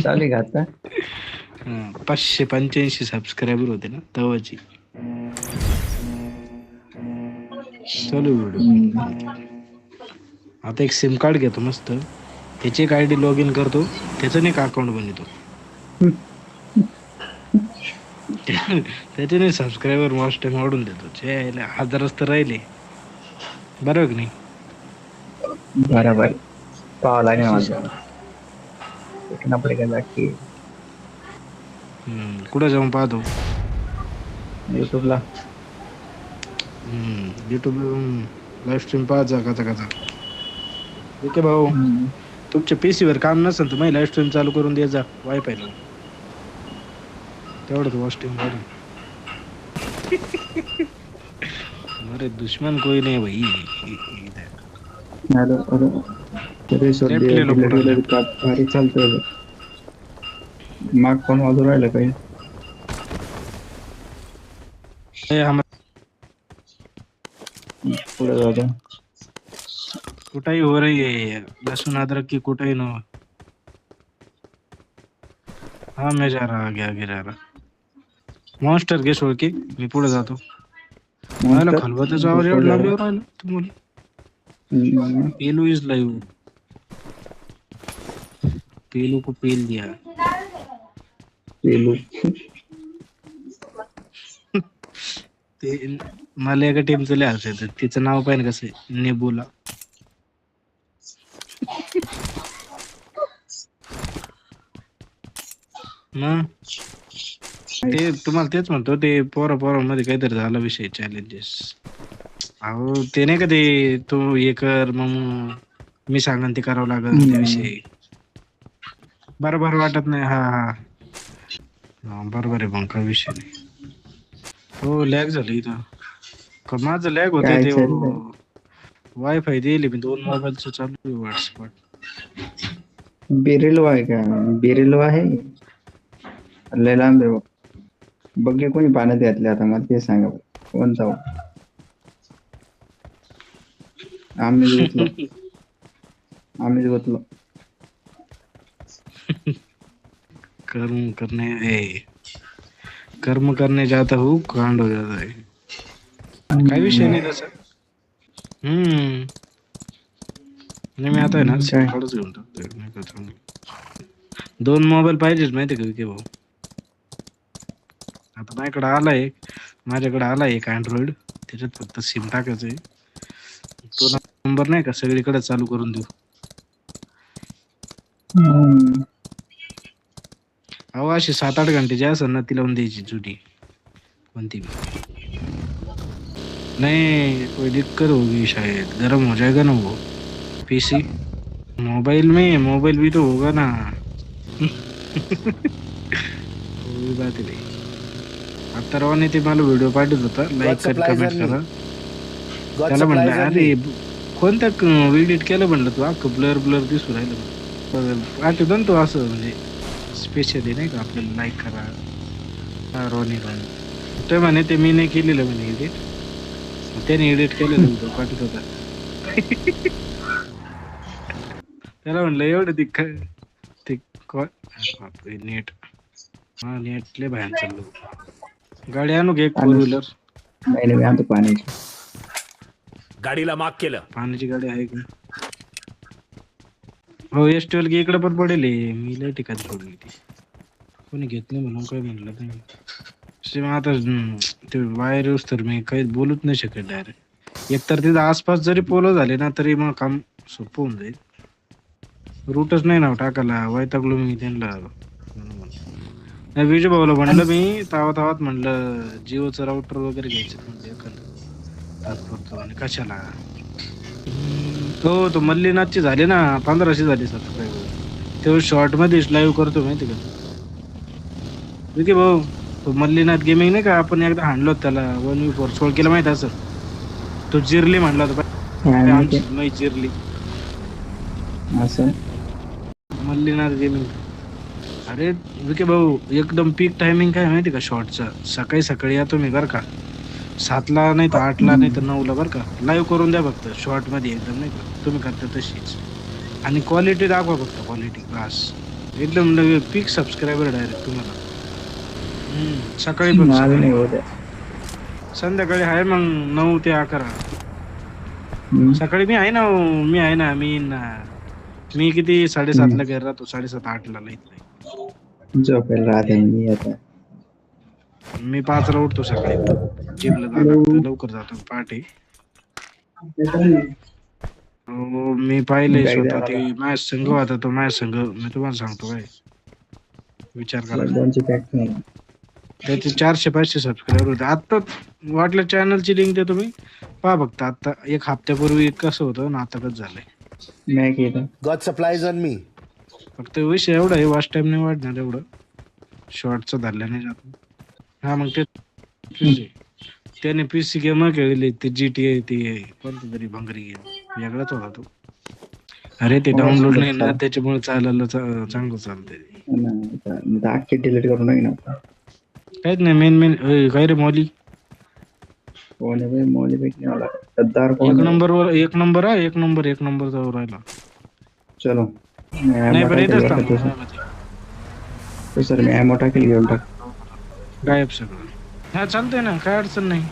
चालेल का आता? 585 सबस्क्रायबर होते ना तवाची. चालू व्हिडिओ. आता एक सिम कार्ड घेतो मस्त, त्याची एक आयडी लॉग इन करतो, त्याचं एक अकाउंट बनवतो. त्याच्याने सबस्क्रायबर मॉस्ट टाइम वाढून देतो. हजारच तर राहिले, बरोबर की नाही? बरोबर. पाहावं लागेल असं मला. देखना पडेगा जाके कुठं जाऊन पाहतो? युट्यूबला. युट्यूब लाईव्ह स्ट्रीम पाहत जा कसा कसा. ठीक आहे भाऊ, तुमच्या PC वर काम नसेल तर माझी लाईव्ह स्ट्रीम चालू करून द्या जा वायफाय लावून, तेवढंच वॉच टाइम वाढेल. अरे दुश्मन कोई नहीं भाई. Hello hello. तरी लेफ्ट सध्या ले लो पूरा डिलेट लेफ्ट. भारी चालतंय. माग पण वाजू राहिलं काही. पुढे जातो. कुटाई हो रही है लहसुन अदरक की कुटाई न. हाँ मैं जा रहा, आगे आगे जा रहा. मॉन्स्टर घे सोड की मी पुढे जातो. मला मॉन्स्टर खलबत्याचा आवाज एवढा लांब येऊ राहिला तुम्हाला. हम्म. पेलू इज लाईव्ह. पेलू को पेल दिया. पेलू. ते मला एका टीमचं लय हसायचं येतं. तिचं नाव पाहिजे कसं आहे, नेबुला. मग ते तुम्हाला तेच म्हणतो, ते पोरामध्ये काहीतरी झाला विषय चॅलेंजेस. अहो ते नाही का ते तू हे कर मग मी सांगन ते करावं लागेल त्याविषयी. बरोबर वाटत नाही. हा हा बरोबर आहे, मग काही विषय नाही. हो लॅग झालं इथं. माझं लॅग होतंय काय ते चाललंय? वायफाय दिले मी 2 मोबाईलचं चालू आहे हॉटस्पॉट. बिरेलो आहे का? बिरेलो आहे. लय लांब आहे बघ. बघे कोणी पाण्यात घातले आता मला ते सांगा. कोण जाऊ? आम्हीच गुतलो. आम्हीच गुतलो. कर्म करने जाता हूँ कांड हो जाता है. काही विषय नाही तसा. नाही मी आता आहे ना सिम काय? कार्डच घेऊन टाकतोय. नाही का चांगलं. 2 मोबाईल पाहिजेच माहिती का विके भाऊ. आता माझ्याकडे आलाय एक अँड्रॉइड, त्याच्यात फक्त सिम टाकायचंय. तो नंबर नाही का सगळीकडे चालू करून देऊ. अहो अशी 7-8 घंटे जे असेल ना ती लावून द्यायची जुडी कोणती भी. नहीं कोई दिक्कत होगी शायद, गर्म हो जाएगा ना वो PC. मोबाइल भी तो होगा ना. वो भी बात आहे. आता रावाने ते मला व्हिडिओ पाठवत होता, लाईक कर कमेंट करा. त्याला म्हणलं अरे कोणत्या एडिट केलं म्हणलं तू, अख्खं ब्लर ब्लर दिसू राहिलं. पाठवतो ना तो असं म्हणजे स्पेशली नाही का आपल्याला लाईक करा रॉनी. ते म्हणे ते मी नाही केलेलं म्हणे एडिट, त्याने एडिट केलेलं व्हिडिओ पाठवत होता. त्याला म्हणलं एवढं ते नेट नेटले बाहेर चाललो. गाडी आणू घे 4 व्हीलर. नाही मी आणतो पाण्याची. गाडीला माग केलं. पाण्याची गाडी आहे का? हो S12 की इकडे पण पडेल. मी लय ठिकाणी सोडली ती, कोणी घेत नाही म्हणून काय म्हणलं नाही. आता ते वायर यूज तर मी काही बोलूच नाही शकत डायरेक्ट. एकतर तिथं आसपास जरी पोलो झाले ना तरी मग काम सोपं होऊन जाईल. रूटच नाही ना टाकायला, वैतागलो मी त्यांना. विजय भाऊला म्हणलं मी तावात म्हणलं जिओचं राऊटर वगैरे घ्यायचं म्हणजे एखादं तात्पुरतं. आणि कशाला तो मल्लीनाथची झाले ना 1500 झाले सबस्क्रायबर. तो शॉर्ट मध्ये लाईव्ह करतो माहिती का विकी भाऊ. तो मल्लीनाथ गेमिंग नाही का, आपण एकदा हाणलो त्याला 1v4 सोड केलं माहिती असं. तो जिरली म्हणला होता मी जिरली असं. मल्लीनाथ गेमिंग. अरे विके भाऊ एकदम पीक टायमिंग काय माहिती का शॉर्टचा, सकाळी येतो मी बरं का 7ला नाही तर 8ला नाही तर 9ला बरं का. लाईव्ह करून द्या फक्त शॉर्ट मध्ये एकदम नाही का तुम्ही करता तशीच, आणि क्वालिटी दाखवा फक्त, क्वालिटी बस. एकदम पीक सबस्क्रायबर डायरेक्ट तुम्हाला. सकाळी पण माझं सकाळी नाही होत आहे. संध्याकाळी आहे मग 9 ते 11. हम्म. सकाळी मी आहे ना हो, मी आहे ना, मी येईन ना. मी किती 7:30ला घरी राहतो, 7:30-8ला लईत लई. झोपेल राहते मी आता. मी 5ला उठतो सकाळी, जिमला जावं लागतं, लवकर जातो पहाटे. मी पाहिलंय बॅग द्या स्वतः ते मला. माझ्या संघ होता, तो माझ्या संघ मी तुम्हाला सांगतो काय, विचार करा. दोनची पॅक नाही. त्याचे 400-500 सबस्क्रायबर होते. आत्ता वाटलं चॅनलची लिंक देतो मी, पहा फक्त आता 1 हप्त्यापूर्वी कसं होतं ना आता कसं झालंय. मॅक येतं. God supplies on me. फक्त विषय एवढा आहे, वाच टाइम नाही वाढणार एवढं, शॉर्टचं धरल्या नाही जात. हा मग ते त्याने PC गेम खेळले, ते GTA ते कोणतं तरी भंगरी गेम वेगळाच होता तो. अरे ते डाउनलोड नाही ना, त्याच्यामुळे चालायला चांगलं चालतंय. दाखी डिलीट करू नये ना. काहीच नाही, मेन काय रे मौली, कोण आहे मौली भेटणे वाला गद्दार कोण एक आहे? नंबर एक नंबर जाऊ राहिला. चलो नाही पण येतच तो सर मी ॲमो टाकेल, घेऊन टाक. गायब सगळं. हा चालतंय ना, काय अडचण नाही.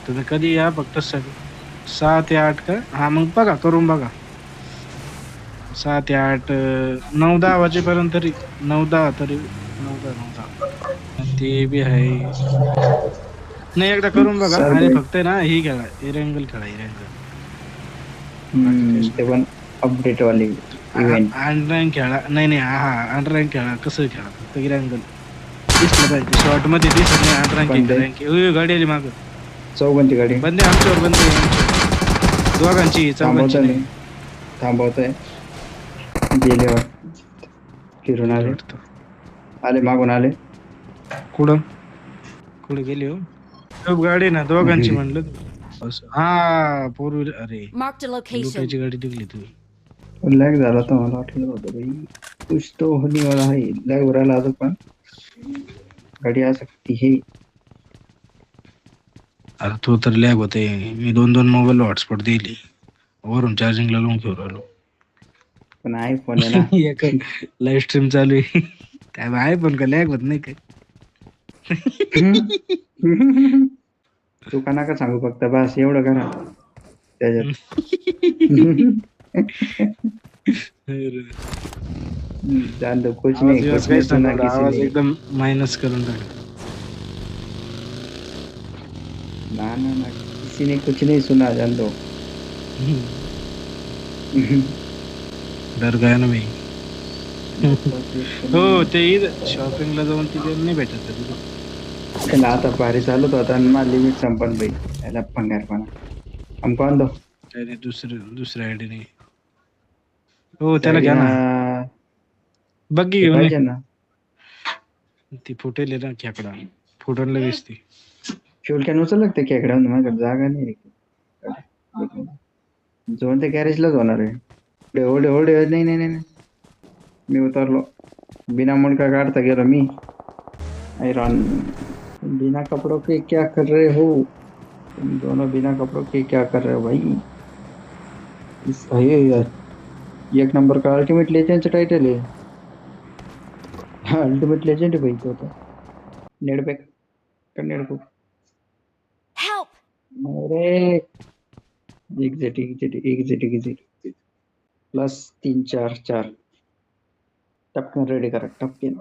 तुम्ही कधी या, फक्त 6 ते 8 का, हा मग बघा करून बघा. 6 ते 8 9-10 वाजेपर्यंत तरी 9-10 तरी 9-10 ते बी आहे. नाही एकदा करून बघा. सर, आणि फक्त ना ही खेळा, इरेंगल खेळा, इरेंगल. ते पण अपडेट वाली इव्हेंट. अनरँक खेळा, नाही हा अनरँक खेळा. कसं खेळा, फक्त इरेंगल दिसलं पाहिजे. शॉर्ट मध्ये दिसत नाही अनरँक. गाडी आली मागं, चौघांची गाडी बंदे आमच्यावर, बंदे दोघांची, चौघांची नाही. थांबवतोय. गेले फिरून आले, आले मागून आले. कुठं गेली हो? खूप गाडी ना दोघांची म्हणलं. हा 4 व्हीलर. अरे Marked a location. लुटायची गाडी निघली तुम्ही. लॅग झाला तर मला वाटलं होतं भाई कुछ तो होने वाला है. लॅग उरायला अजून पण गाडी आ सकती है. अरे तो तर लॅग होते. मी 2 मोबाईल हॉटस्पॉट दिली, वरून चार्जिंगला लावून घेऊन राहिलो. पण आयफोन आहे ना. लाईव्ह स्ट्रीम चालू आहे, काय आहे पण का लॅग होत नाही काय. तू का नका सांगू, फक्त बस एवढं करा त्याच्यात. जान दो कुछ नहीं, कुछ नहीं सुना किसी आवाज ने. एकदम मायनस करून टाकला. ना किसी ने कुछ नहीं सुना, जान दो. डर गया ना मी. हो ते शॉपिंगला जाऊन तिथे नाही भेटत तिथे. त्याला आता भारी चालत होता आणि मला लिमिट संपन भाई. त्याला पंगारपणा हम कौन दो. त्याने दुसऱ्या आयडीने. हो त्याला घ्या ना, बग्गी घेऊन पाहिजे ना. ती फुटेल ना खेकडा, फुटनला दिसती. फ्युल कॅन उचल लागते खेकडा, माझ्याकडे जागा नाही रे. जोन ते गॅरेजलाच होणार आहे. होल्डे नाही मी उतरलो. बिना मुंडका काढता गेलो मी. आयरन बिना कपड़ों के क्या कर रहे हो तुम दोनों, बिना कपड़ों के क्या कर रहे हो भाई. यार 1 नंबर का अल्टीमेट लेजेंडचं टायटल आहे. हा अल्टीमेट लेजेंड आहे भाई तो. आता नेडबॅक का नेडबुक. Help! अरे एक्झिट +3 4 4 टपकन रेडी करा. टपकन